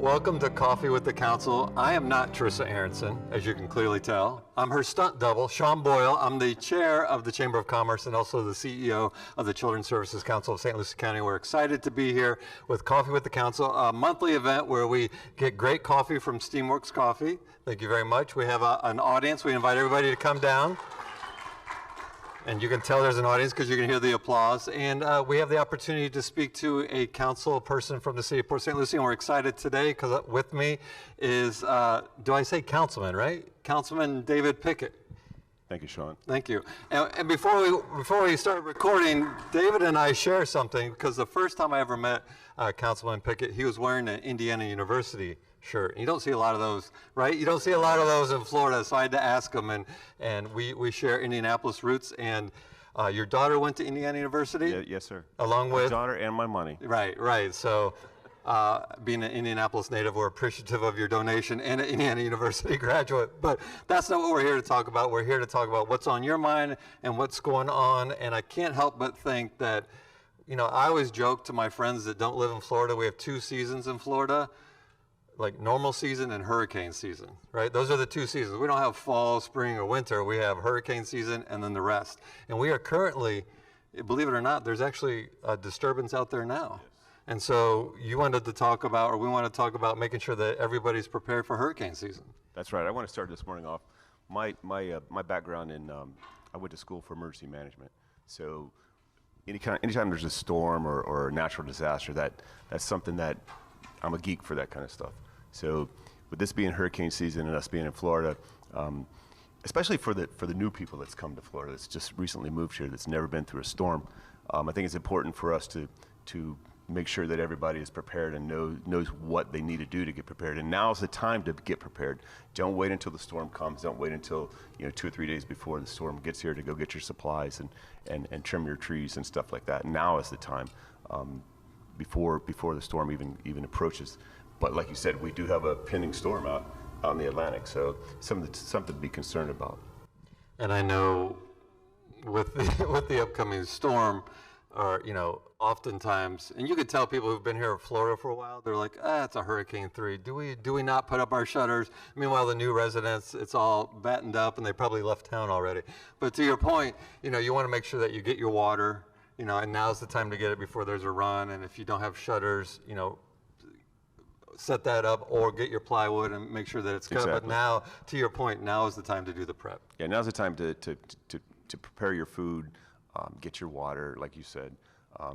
welcome to Coffee with the Council. I am not Trissa Aronson, as you can clearly tell. I'm her stunt double, Sean Boyle. I'm the chair of the Chamber of Commerce and also the CEO of the Children's Services Council of St. Lucie County. We're excited to be here with Coffee with the Council, a monthly event where we get great coffee from Steamworks Coffee. Thank you very much. We have an audience. We invite everybody to come down. And you can tell there's an audience because you can hear the applause. And we have the opportunity to speak to a council person from the city of Port St. Lucie. And we're excited today because with me is, do I say councilman, right? Councilman David Pickett. Thank you, Sean. Thank you. And before we start recording, David and I share something because the first time I ever met Councilman Pickett, he was wearing an Indiana University shirt. You don't see a lot of those, right? You don't see a lot of those in Florida, so I had to ask him, and we share Indianapolis roots, and your daughter went to Indiana University? Yeah, yes, sir. Along with? My daughter and my money. Right. So being an Indianapolis native, we're appreciative of your donation and an Indiana University graduate, but that's not what we're here to talk about. We're here to talk about what's on your mind and what's going on, and I can't help but think that, you know, I always joke to my friends that don't live in Florida, we have 2 seasons in Florida, like normal season and hurricane season, right? Those are the 2 seasons. We don't have fall, spring, or winter. We have hurricane season and then the rest. And we are currently, believe it or not, there's actually a disturbance out there now. Yes. And so you wanted to talk about, or we want to talk about making sure that everybody's prepared for hurricane season. That's right. I want to start this morning off. My background in, I went to school for emergency management. So anytime there's a storm or a natural disaster, that's something that I'm a geek for, that kind of stuff. So with this being hurricane season and us being in Florida, especially for the new people that's come to Florida, that's just recently moved here, that's never been through a storm, I think it's important for us to make sure that everybody is prepared and knows what they need to do to get prepared. And now's the time to get prepared. Don't wait until the storm comes. Don't wait until 2 or 3 days before the storm gets here to go get your supplies and trim your trees and stuff like that. Now is the time before the storm even approaches. But like you said, we do have a pending storm out in the Atlantic, so something to be concerned about. And I know with the upcoming storm, oftentimes, and you could tell people who've been here in Florida for a while, they're like, it's a Hurricane 3. Do we not put up our shutters? Meanwhile, the new residents, it's all battened up, and they probably left town already. But to your point, you want to make sure that you get your water, and now's the time to get it before there's a run. And if you don't have shutters, set that up or get your plywood and make sure that it's cut. Exactly. But now, to your point, now is the time to do the prep. Yeah, now's the time to prepare your food, get your water, like you said,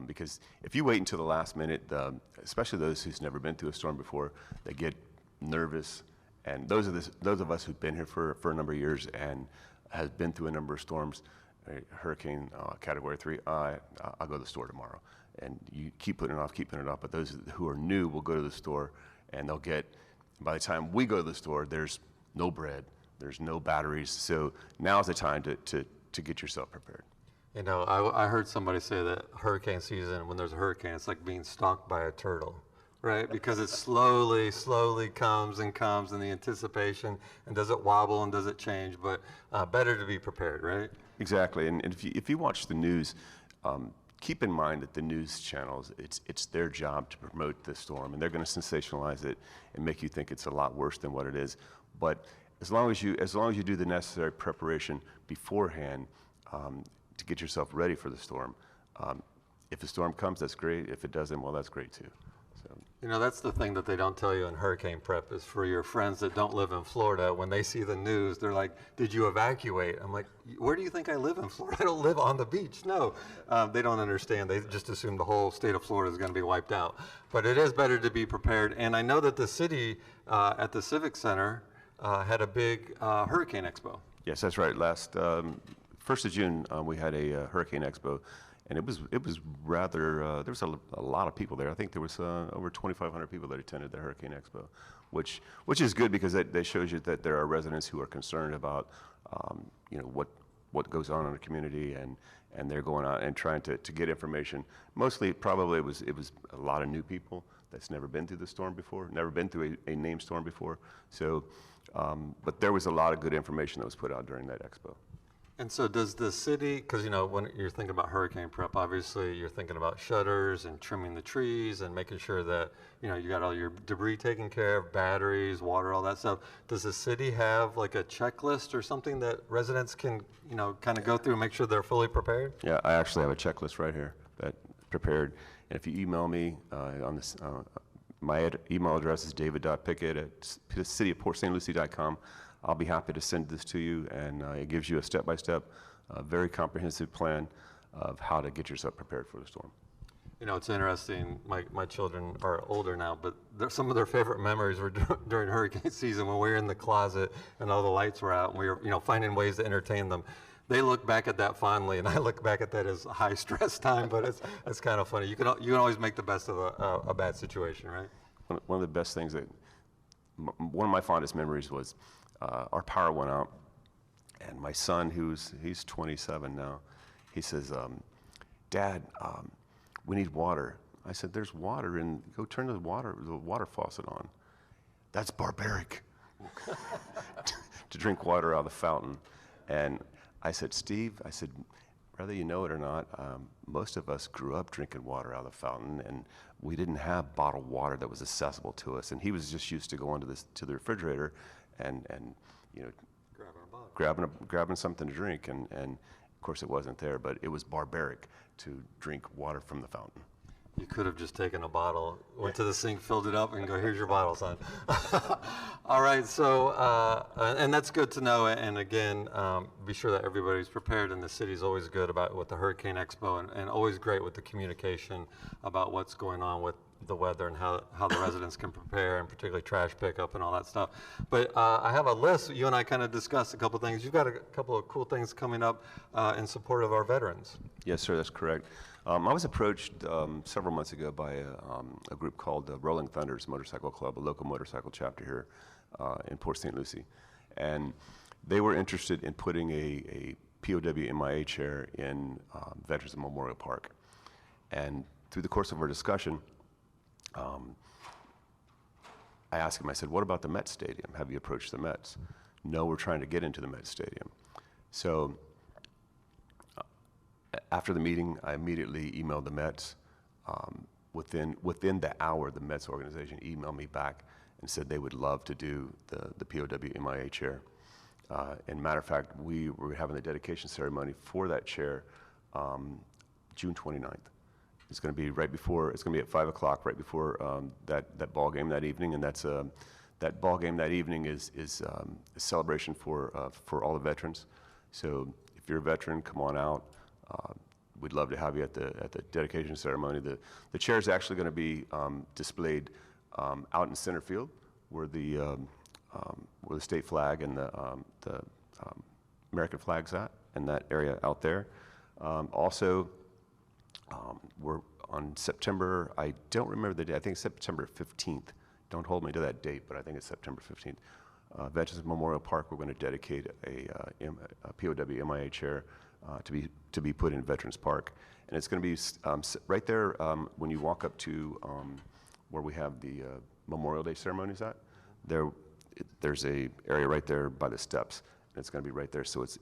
because if you wait until the last minute, especially those who's never been through a storm before, they get nervous. And those of us who've been here for a number of years and has been through a number of storms, hurricane category 3, I'll go to the store tomorrow. And you keep putting it off, but those who are new will go to the store and they'll get, by the time we go to the store, there's no bread, there's no batteries. So now's the time to get yourself prepared. I heard somebody say that hurricane season, when there's a hurricane, it's like being stalked by a turtle, right? Because it slowly comes and the anticipation, and does it wobble and does it change, but better to be prepared, right? Exactly, and if you watch the news, keep in mind that the news channels, it's their job to promote the storm, and they're going to sensationalize it and make you think it's a lot worse than what it is. But as long as you do the necessary preparation beforehand to get yourself ready for the storm, if the storm comes, that's great. If it doesn't, well, that's great too. So. That's the thing that they don't tell you in hurricane prep is for your friends that don't live in Florida, when they see the news, they're like, did you evacuate? I'm like, where do you think I live in Florida? I don't live on the beach. No, they don't understand. They just assume the whole state of Florida is going to be wiped out. But it is better to be prepared. And I know that the city at the Civic Center had a big hurricane expo. Yes, that's right. Last 1st of June, we had a hurricane expo. And it was rather, there was a lot of people there. I think there was over 2,500 people that attended the Hurricane Expo, which is good because that shows you that there are residents who are concerned about, what goes on in the community, and they're going out and trying to get information. Mostly, probably it was a lot of new people that's never been through the storm before, never been through a named storm before. So, but there was a lot of good information that was put out during that expo. And so does the city, because when you're thinking about hurricane prep, obviously you're thinking about shutters and trimming the trees and making sure that, you got all your debris taken care of, batteries, water, all that stuff. Does the city have like a checklist or something that residents can, kind of go through and make sure they're fully prepared? Yeah, I actually have a checklist right here that prepared. And if you email me on this, my email address is david.pickett@cityofportstlucie.com. I'll be happy to send this to you, and it gives you a step-by-step, very comprehensive plan of how to get yourself prepared for the storm. It's interesting. My children are older now, but some of their favorite memories were during hurricane season when we were in the closet and all the lights were out, and we were, finding ways to entertain them. They look back at that fondly, and I look back at that as a high-stress time. But it's kind of funny. You can always make the best of a bad situation, right? One of the best things one of my fondest memories was our power went out, and my son, he's 27 now, he says, "Dad, we need water." I said, "There's water, and go turn the water faucet on." "That's barbaric." To drink water out of the fountain. And I said, "Steve," I said, "whether you know it or not, most of us grew up drinking water out of the fountain, and we didn't have bottled water that was accessible to us." And he was just used to going to the refrigerator and grabbing something to drink, and of course it wasn't there, but it was barbaric to drink water from the fountain. You could have just taken a bottle, went to the sink, filled it up, and go, "Here's your bottle, son." All right, so, and that's good to know. And again, be sure that everybody's prepared, and the city's always good with the Hurricane Expo, and always great with the communication about what's going on with the weather and how the residents can prepare, and particularly trash pickup and all that stuff. But I have a list. You and I kind of discussed a couple things. You've got a couple of cool things coming up in support of our veterans. Yes, sir, that's correct. I was approached several months ago by a group called the Rolling Thunders Motorcycle Club, a local motorcycle chapter here in Port St. Lucie. And they were interested in putting a POW MIA chair in Veterans Memorial Park. And through the course of our discussion, I asked him, I said, "What about the Mets Stadium? Have you approached the Mets?" "No, we're trying to get into the Mets Stadium." So after the meeting, I immediately emailed the Mets. Within the hour, the Mets organization emailed me back and said they would love to do the POW MIA chair. And matter of fact, we were having the dedication ceremony for that chair June 29th. It's going to be it's going to be at 5 o'clock, right before that ball game that evening. And that ball game that evening is a celebration for all the veterans. So if you're a veteran, come on out. We'd love to have you at the dedication ceremony. The chair is actually going to be displayed out in center field, where the state flag and the American flag's at, in that area out there. Also, we're on September, I don't remember the date, I think it's September 15th. Don't hold me to that date, but I think it's September 15th. Veterans Memorial Park, we're going to dedicate a POW MIA chair to be put in Veterans Park. And it's going to be right there when you walk up to where we have the Memorial Day ceremonies at. There's a area right there by the steps, and it's going to be right there. So it's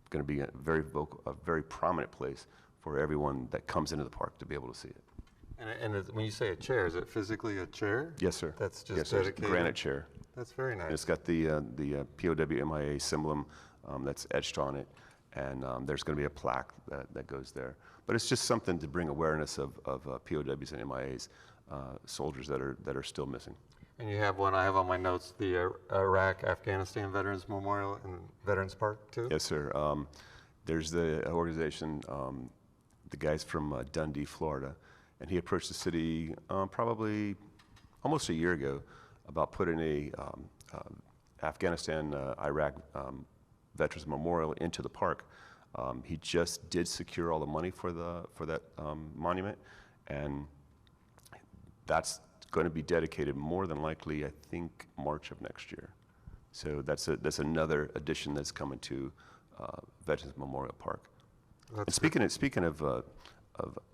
going to be a very prominent place for everyone that comes into the park to be able to see it. And when you say a chair, is it physically a chair? Yes, sir. That's just yes, sir. dedicated? Granite chair. That's very nice. And it's got the POW MIA symbol that's etched on it, and there's going to be a plaque that goes there. But it's just something to bring awareness of POWs and MIAs, soldiers that are still missing. And you have one I have on my notes, the Iraq Afghanistan Veterans Memorial in Veterans Park too? Yes, sir. There's the organization, the guys from Dundee, Florida, and he approached the city probably almost a year ago about putting a Afghanistan, Iraq Veterans Memorial into the park. He just did secure all the money for that monument, and that's going to be dedicated more than likely, I think, March of next year. So that's another addition that's coming to Veterans Memorial Park. And speaking of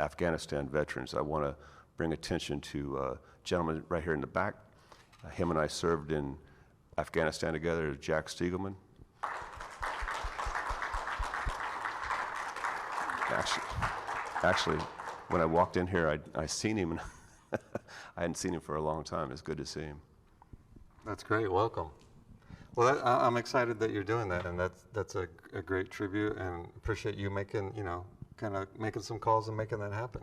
Afghanistan veterans, I want to bring attention to a gentleman right here in the back. Him and I served in Afghanistan together, Jack Stiegelman. Actually, when I walked in here, I seen him, and I hadn't seen him for a long time. It's good to see him. That's great. Welcome. Well, I'm excited that you're doing that, and that's a great tribute, and appreciate you making, kind of making some calls and making that happen.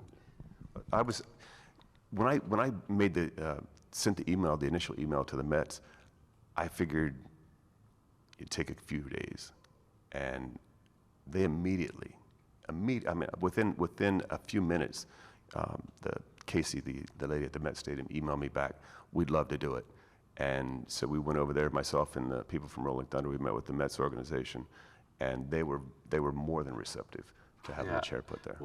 When I made sent the initial email to the Mets, I figured it'd take a few days, and they immediately, within a few minutes, Casey, the lady at the Met Stadium, emailed me back, we'd love to do it. And so we went over there, myself and the people from Rolling Thunder. We met with the Mets organization, and they were more than receptive to having a chair put there.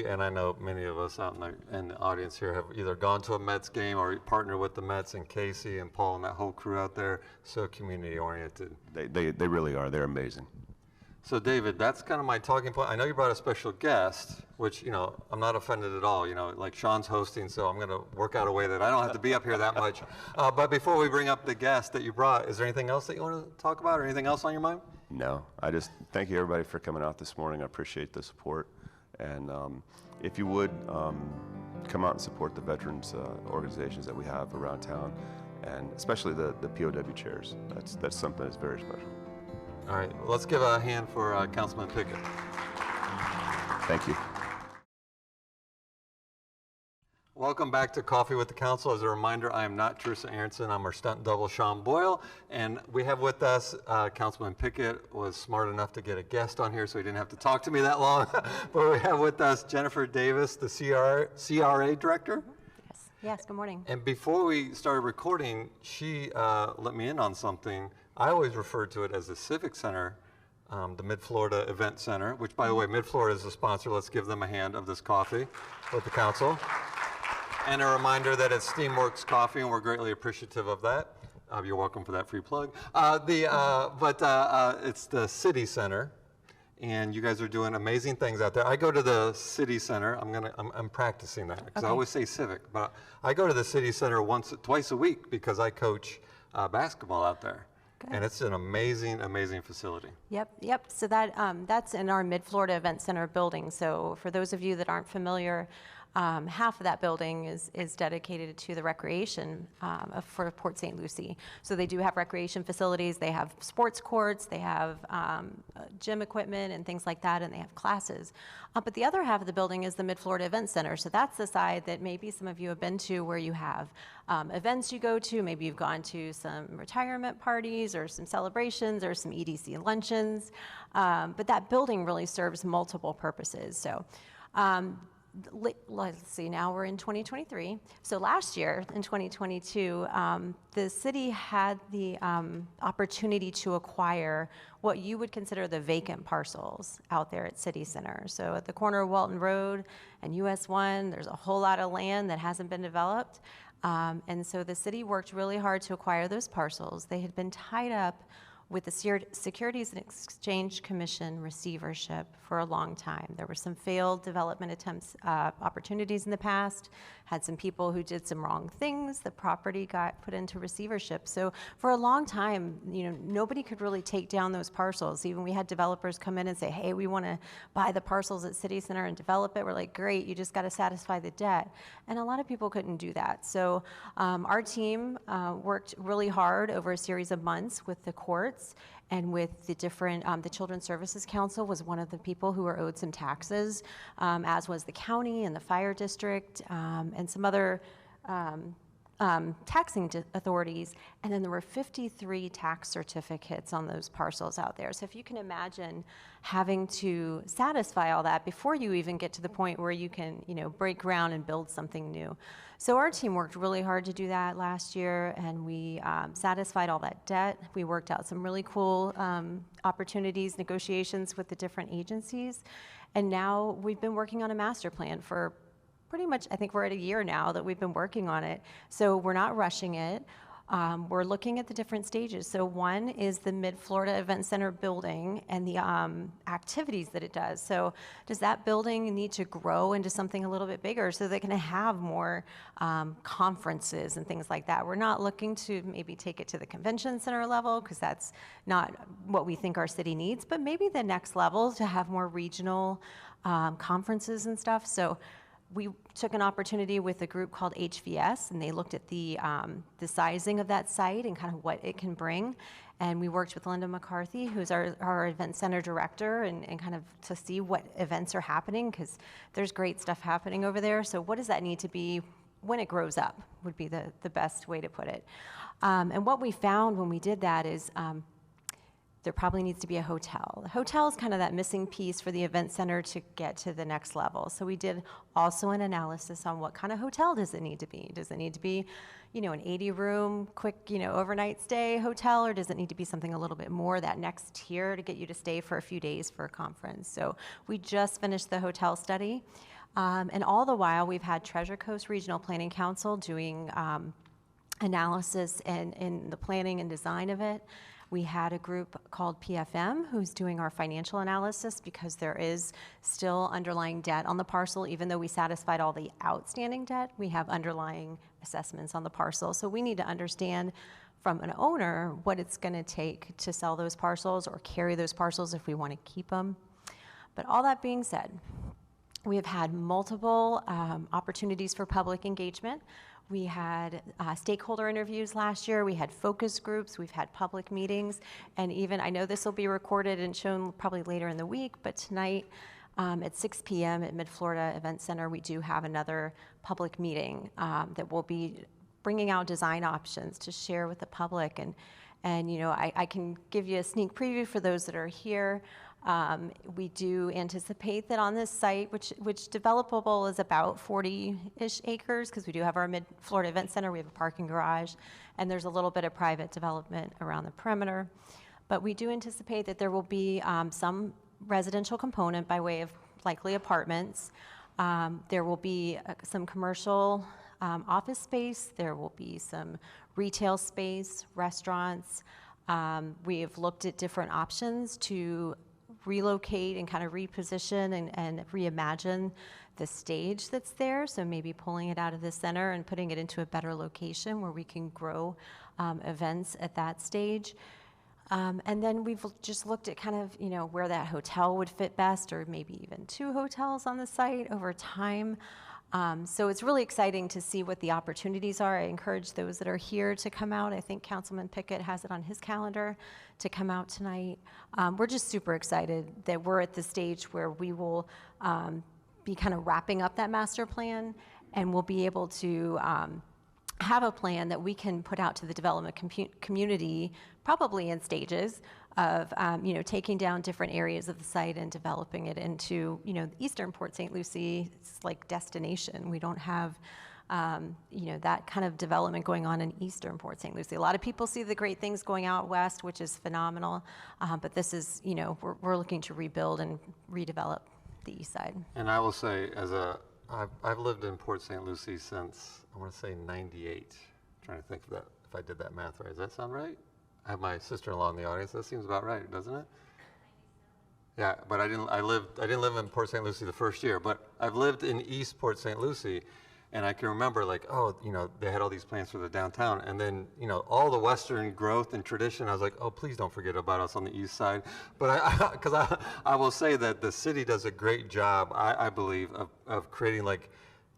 And I know many of us out in the audience here have either gone to a Mets game or partnered with the Mets, and Casey and Paul and that whole crew out there, so community oriented. They really are. They're amazing. So David, that's kind of my talking point. I know you brought a special guest, which, I'm not offended at all. Like Sean's hosting, so I'm going to work out a way that I don't have to be up here that much. But before we bring up the guest that you brought, is there anything else that you want to talk about or anything else on your mind? No, I just thank you everybody for coming out this morning. I appreciate the support. And if you would, come out and support the veterans organizations that we have around town, and especially the POW chairs. That's something that's very special. All right, well, let's give a hand for Councilman Pickett. Thank you. Welcome back to Coffee with the Council. As a reminder, I am not Teresa Aronson. I'm our stunt double, Sean Boyle. And we have with us, Councilman Pickett was smart enough to get a guest on here so he didn't have to talk to me that long. But we have with us Jennifer Davis, the CRA Director. Yes, good morning. And before we started recording, she let me in on something. I always refer to it as the Civic Center, the Mid-Florida Event Center, which, by the way, Mid-Florida is the sponsor. Let's give them a hand of this coffee with the council. And a reminder that it's Steamworks Coffee, and we're greatly appreciative of that. You're welcome for that free plug. It's the City Center, and you guys are doing amazing things out there. I go to the City Center. I'm practicing that because I always say Civic, but I go to the City Center twice a week because I coach basketball out there. Good. And it's an amazing, amazing facility. Yep. So that's in our Mid-Florida Event Center building. So for those of you that aren't familiar, half of that building is dedicated to the recreation for Port St. Lucie. So they do have recreation facilities, they have sports courts, they have gym equipment and things like that, and they have classes. But the other half of the building is the Mid-Florida Event Center. So that's the side that maybe some of you have been to, where you have events you go to. Maybe you've gone to some retirement parties or some celebrations or some EDC luncheons. But that building really serves multiple purposes. So let's see, now we're in 2023. So last year, in 2022, the city had the opportunity to acquire what you would consider the vacant parcels out there at City Center. So at the corner of Walton Road and US 1, there's a whole lot of land that hasn't been developed. And so the city worked really hard to acquire those parcels. They had been tied up with the Securities and Exchange Commission receivership for a long time. There were some failed development attempts, opportunities in the past, had some people who did some wrong things. The property got put into receivership. So for a long time, nobody could really take down those parcels. Even we had developers come in and say, hey, we want to buy the parcels at City Center and develop it. We're like, great, you just got to satisfy the debt. And a lot of people couldn't do that. So our team worked really hard over a series of months with the courts and with the different, the Children's Services Council was one of the people who were owed some taxes, as was the county and the fire district, and some other taxing authorities. And then there were 53 tax certificates on those parcels out there. So if you can imagine having to satisfy all that before you even get to the point where you can, break ground and build something new. So our team worked really hard to do that last year, and we satisfied all that debt. We worked out some really cool opportunities, negotiations with the different agencies, and now we've been working on a master plan for pretty much, I think we're at a year now that we've been working on it. So we're not rushing it. we're looking at the different stages. So one is the Mid-Florida Event Center building and the activities that it does. So does that building need to grow into something a little bit bigger so they can have more conferences and things like that? We're not looking to maybe take it to the convention center level because that's not what we think our city needs, but maybe the next level to have more regional conferences and stuff. So we took an opportunity with a group called HVS, and they looked at the sizing of that site and kind of what it can bring. And we worked with Linda McCarthy, who's our event center director, and kind of to see what events are happening, because there's great stuff happening over there. So what does that need to be when it grows up would be the best way to put it. And what we found when we did that is there probably needs to be a hotel. The hotel is kind of that missing piece for the event center to get to the next level. So we did also an analysis on what kind of hotel does it need to be. Does it need to be, an 80-room, quick, overnight stay hotel, or does it need to be something a little bit more, that next tier to get you to stay for a few days for a conference? So we just finished the hotel study. And all the while, we've had Treasure Coast Regional Planning Council doing analysis and the planning and design of it. We had a group called PFM who's doing our financial analysis because there is still underlying debt on the parcel. Even though we satisfied all the outstanding debt, we have underlying assessments on the parcel. So we need to understand from an owner what it's going to take to sell those parcels or carry those parcels if we want to keep them. But all that being said, we have had multiple opportunities for public engagement. We had stakeholder interviews last year. We had focus groups. We've had public meetings. And even, I know this will be recorded and shown probably later in the week, but tonight at 6 p.m. at Mid-Florida Event Center, we do have another public meeting that will be bringing out design options to share with the public. And I can give you a sneak preview for those that are here. We do anticipate that on this site, which developable is about 40-ish acres, because we do have our Mid-Florida Event Center, we have a parking garage, and there's a little bit of private development around the perimeter. But we do anticipate that there will be some residential component by way of likely apartments. There will be some commercial office space. There will be some retail space, restaurants. We have looked at different options to relocate and kind of reposition and reimagine the stage that's there. So maybe pulling it out of the center and putting it into a better location where we can grow events at that stage. And then we've just looked at kind of, where that hotel would fit best, or maybe even 2 hotels on the site over time. So it's really exciting to see what the opportunities are. I encourage those that are here to come out. I think Councilman Pickett has it on his calendar to come out tonight. We're just super excited that we're at the stage where we will be kind of wrapping up that master plan, and we'll be able to have a plan that we can put out to the development community, probably in stages of taking down different areas of the site and developing it into Eastern Port St. Lucie. It's like destination. We don't have that kind of development going on in Eastern Port St. Lucie. A lot of people see the great things going out west, which is phenomenal, but this is we're looking to rebuild and redevelop the east side. And I will say, I've lived in Port St. Lucie since, I want to say 98. I'm trying to think if I did that math right. Does that sound right? I have my sister-in-law in the audience. That seems about right, doesn't it? Yeah, but I didn't live in Port St. Lucie the first year, but I've lived in East Port St. Lucie, and I can remember they had all these plans for the downtown, and then all the Western growth and tradition. I was like, oh, please don't forget about us on the east side. But I will say that the city does a great job, I believe, of creating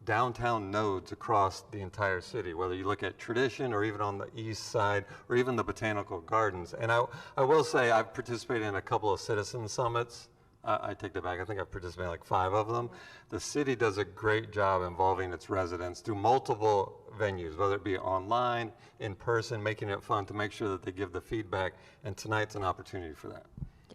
downtown nodes across the entire city, whether you look at tradition or even on the east side or even the botanical gardens. And I will say I've participated in a couple of citizen summits. I take that back. I think I've participated in 5 of them. The city does a great job involving its residents through multiple venues, whether it be online, in person, making it fun to make sure that they give the feedback. And tonight's an opportunity for that.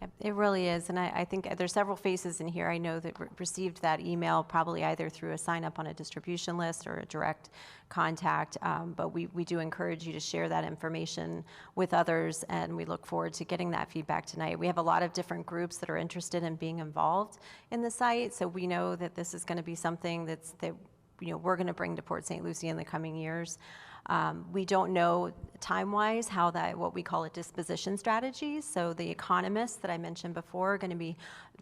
Yep, it really is, and I think there's several faces in here I know that received that email, probably either through a sign up on a distribution list or a direct contact, but we do encourage you to share that information with others, and we look forward to getting that feedback tonight. We have a lot of different groups that are interested in being involved in the site, so we know that this is going to be something that we're going to bring to Port St. Lucie in the coming years. We don't know time-wise how that, what we call a disposition strategy. So the economists that I mentioned before are going to be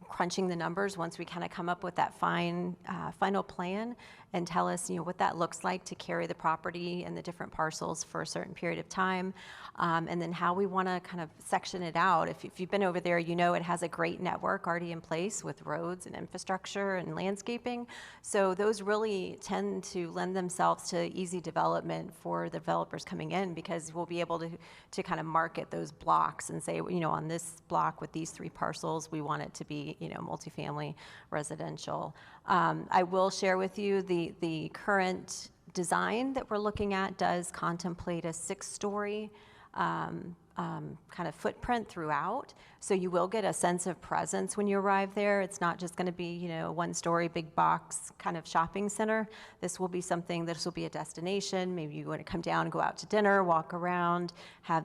crunching the numbers once we kind of come up with that final plan and tell us, what that looks like to carry the property and the different parcels for a certain period of time, and then how we want to kind of section it out. If you've been over there, it has a great network already in place with roads and infrastructure and landscaping. So those really tend to lend themselves to easy development for the developers coming in, because we'll be able to kind of market those blocks and say, on this block with these 3 parcels, we want it to be, multifamily residential. I will share with you the current design that we're looking at does contemplate a 6-story kind of footprint throughout. So you will get a sense of presence when you arrive there. It's not just going to be, a 1-story big box kind of shopping center. This will be a destination. Maybe you want to come down, go out to dinner, walk around,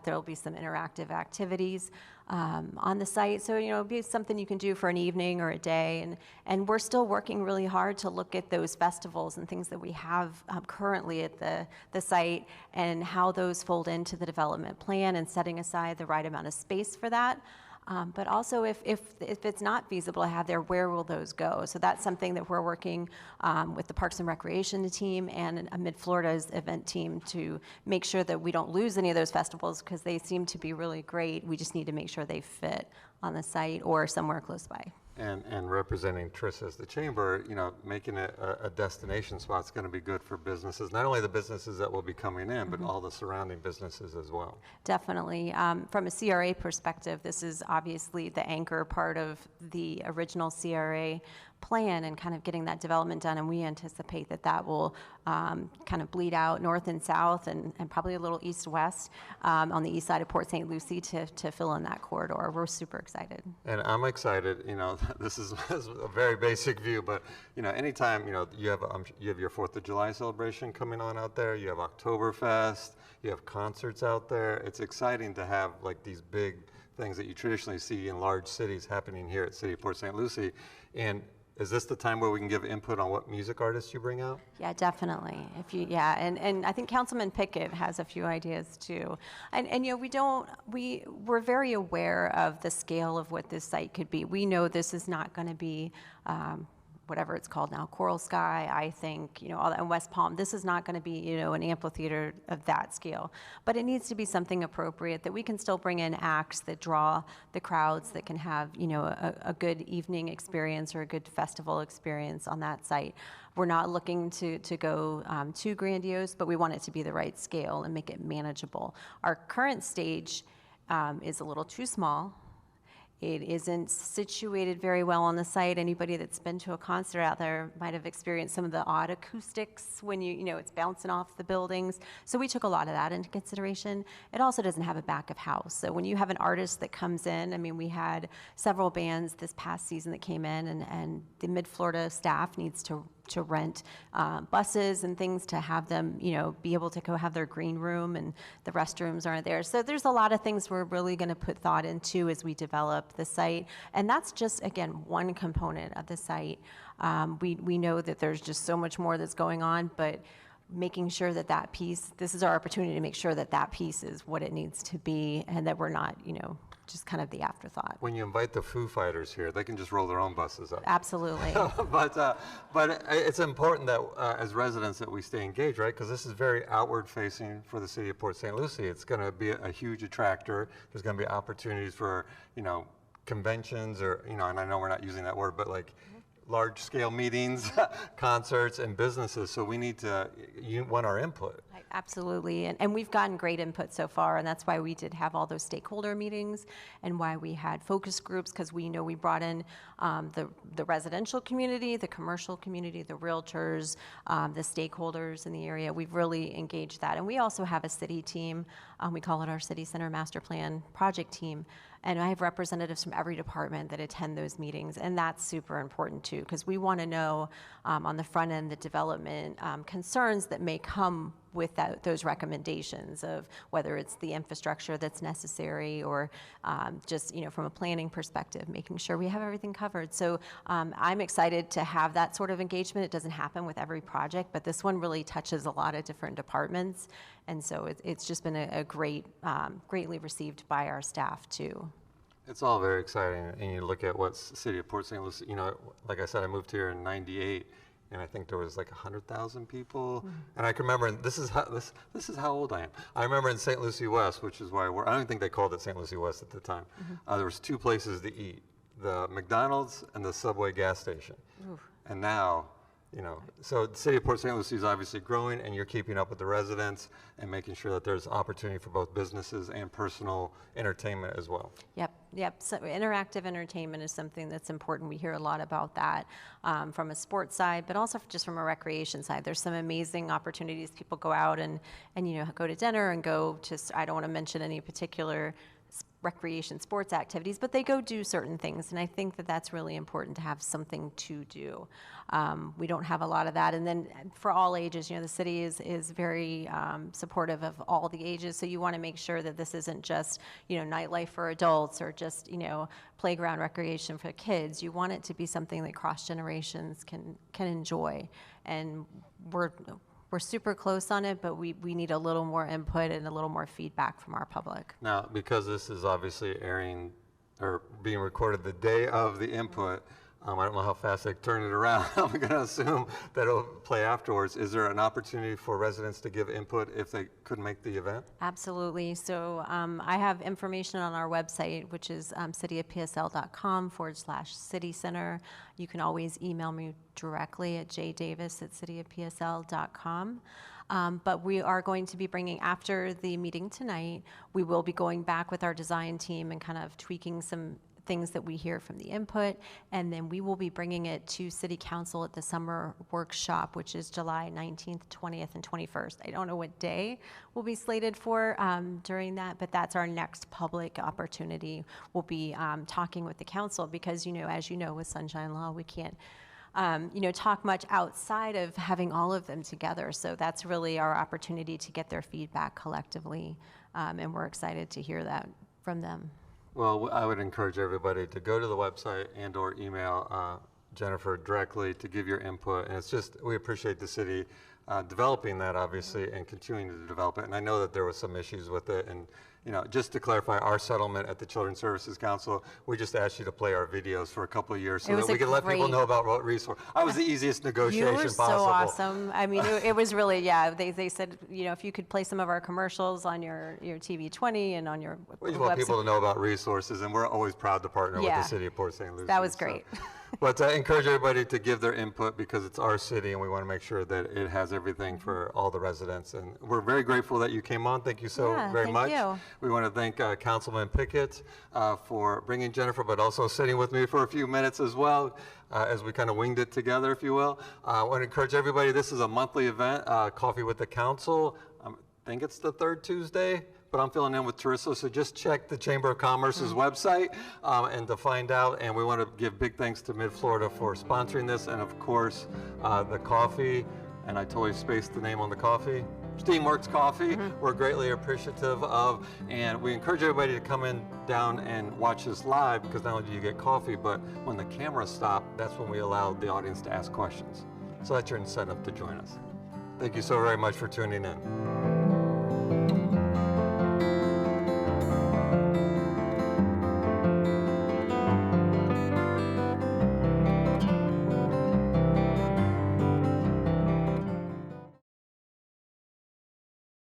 there'll be some interactive activities on the site. So, it'll be something you can do for an evening or a day. And we're still working really hard to look at those festivals and things that we have currently at the site and how those fold into the development plan and setting aside the right amount of space for that. But also, if it's not feasible to have there, where will those go? So that's something that we're working with the Parks and Recreation team and Mid-Florida's event team to make sure that we don't lose any of those festivals, because they seem to be really great. We just need to make sure they fit on the site or somewhere close by. And representing Trish as the chamber, making it a destination spot is going to be good for businesses, not only the businesses that will be coming in, but all the surrounding businesses as well. Definitely. From a CRA perspective, this is obviously the anchor part of the original CRA plan and kind of getting that development done, and we anticipate that will kind of bleed out north and south and probably a little east-west on the east side of Port St. Lucie to fill in that corridor. We're super excited. And I'm excited. This is a very basic view, but anytime you have your 4th of July celebration coming on out there, you have Oktoberfest, you have concerts out there. It's exciting to have like these big things that you traditionally see in large cities happening here at City of Port St. Lucie. And is this the time where we can give input on what music artists you bring out? Yeah, definitely. And I think Councilman Pickett has a few ideas too. And we're very aware of the scale of what this site could be. We know this is not going to be whatever it's called now, Coral Sky, I think, all that in West Palm. This is not going to be, an amphitheater of that scale. But it needs to be something appropriate that we can still bring in acts that draw the crowds, that can have, a good evening experience or a good festival experience on that site. We're not looking to go too grandiose, but we want it to be the right scale and make it manageable. Our current stage is a little too small. It isn't situated very well on the site. Anybody that's been to a concert out there might have experienced some of the odd acoustics when it's bouncing off the buildings. So we took a lot of that into consideration. It also doesn't have a back of house. So when you have an artist that comes in, we had several bands this past season that came in, and the Mid-Florida staff needs to rent buses and things to have them, be able to go have their green room, and the restrooms aren't there. So there's a lot of things we're really going to put thought into as we develop the site. And that's just, again, one component of the site. We know that there's just so much more that's going on, but making sure that piece, this is our opportunity to make sure that piece is what it needs to be, and that we're not, just kind of the afterthought. When you invite the Foo Fighters here, they can just roll their own buses up. Absolutely. But it's important that as residents that we stay engaged, right? Because this is very outward facing for the City of Port St. Lucie. It's going to be a huge attractor. There's going to be opportunities for, conventions or, and I know we're not using that word, but like large-scale meetings, concerts, and businesses. So we need to, you want our input. Absolutely, and we've gotten great input so far, and that's why we did have all those stakeholder meetings and why we had focus groups, because we know we brought in the residential community, the commercial community, the realtors, the stakeholders in the area. We've really engaged that, and we also have a city team. We call it our City Center Master Plan Project Team. And I have representatives from every department that attend those meetings, and that's super important too. too, because we want to know on the front end the development concerns that may come with those recommendations of whether it's the infrastructure that's necessary or just, from a planning perspective, making sure we have everything covered. So I'm excited to have that sort of engagement. It doesn't happen with every project, but this one really touches a lot of different departments. And so it's just been a greatly received by our staff too. It's all very exciting, and you look at what City of Port St. Lucie, like I said, I moved here in '98, and I think there was like 100,000 people. And I can remember, and this is how old I am. I remember in St. Lucie West, which is where I don't think they called it St. Lucie West at the time. There was 2 places to eat, the McDonald's and the Subway gas station. Oof. And now, so the City of Port St. Lucie is obviously growing, and you're keeping up with the residents and making sure that there's opportunity for both businesses and personal entertainment as well. Yep. So interactive entertainment is something that's important. We hear a lot about that from a sports side, but also just from a recreation side. There's some amazing opportunities. People go out and go to dinner and go to, I don't want to mention any particular recreation sports activities, but they go do certain things, and I think that that's really important to have something to do. We don't have a lot of that, and then for all ages, the city is very supportive of all the ages, so you want to make sure that this isn't just nightlife for adults or just playground recreation for kids. You want it to be something that cross generations can enjoy, and we're super close on it, but we need a little more input and a little more feedback from our public. Now, because this is obviously airing or being recorded the day of the input, I don't know how fast they turn it around. I'm going to assume that it'll play afterwards. Is there an opportunity for residents to give input if they couldn't make the event? Absolutely. So I have information on our website, which is cityofpsl.com/city center. You can always email me directly at jdavis@cityofpsl.com. But we are going to be bringing, after the meeting tonight, we will be going back with our design team and kind of tweaking some things that we hear from the input, and then we will be bringing it to City Council at the summer workshop, which is July 19th, 20th, and 21st. I don't know what day we'll be slated for during that, but that's our next public opportunity. We'll be talking with the council because, as you know, with Sunshine Law, we can't talk much outside of having all of them together. So that's really our opportunity to get their feedback collectively, and we're excited to hear that from them. Well, I would encourage everybody to go to the website and or email Jennifer directly to give your input. And it's just, we appreciate the city developing that, obviously, and continuing to develop it. And I know that there was some issues with it. And, just to clarify, our settlement at the Children's Services Council, we just asked you to play our videos for a couple of years so that we could let people know about what resource. I was the easiest negotiation possible. You were so awesome. I mean, it was really, they said, if you could play some of our commercials on your TV 20 and on your We just want people to know about resources, and we're always proud to partner with the City of Port St. Lucie. That was great. But I encourage everybody to give their input because it's our city, and we want to make sure that it has everything for all the residents. And we're very grateful that you came on. Thank you so very much. You. We want to thank Councilman Pickett for bringing Jennifer, but also sitting with me for a few minutes as well, as we kind of winged it together, if you will. I want to encourage everybody, this is a monthly event, Coffee with the Council. I think it's the 3rd Tuesday, but I'm filling in with Teresa, so just check the Chamber of Commerce's website and to find out. And we want to give big thanks to Mid-Florida for sponsoring this, and of course, the coffee, and I totally spaced the name on the coffee, Steamworks Coffee, we're greatly appreciative of, and we encourage everybody to come in down and watch this live, because not only do you get coffee, but when the cameras stop, that's when we allow the audience to ask questions. So that's your incentive to join us. Thank you so very much for tuning in.